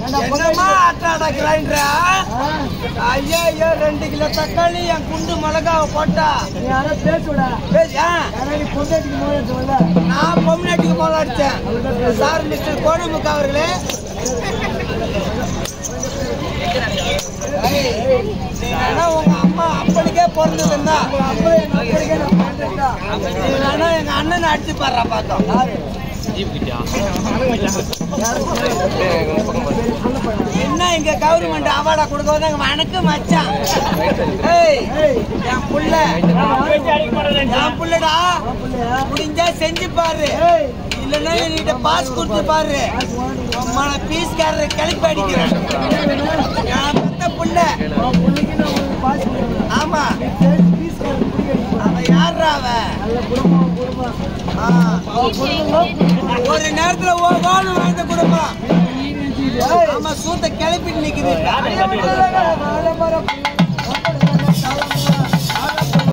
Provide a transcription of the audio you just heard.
ஆட்டாடா கிரைண்டரா? ஐயோ 2 கிலோ தக்காளி என் குண்டு மிளகாவை போட்டா நான் பொம்நாட்டுக்கு போல அடிச்சேன். சார் மிஸ்டர் கோணமுக்கு அவர்களே, உங்க அம்மா அப்பனுக்கே பிறந்ததுன்னா எங்க அண்ணன் அடிச்சு பாடுறா பார்த்தோம். என்ன இங்க கவர்மெண்ட் அவார்டா கொடுக்க வணக்கம் மச்சான். என் புள்ளடா முடிஞ்சா செஞ்சு பாரு, இல்லன்னா என்கிட்ட பாஸ் கொடுத்து பாரு. பீஸ்காரர் கிளப்பி அடிக்கிறேன். புள்ள ஆமா அவன் யாரா? ஒரு நேரத்துல வாழ்ந்த குடும்பம் ஆமா சூத்த கிளப்பிட்டு நிக்குது.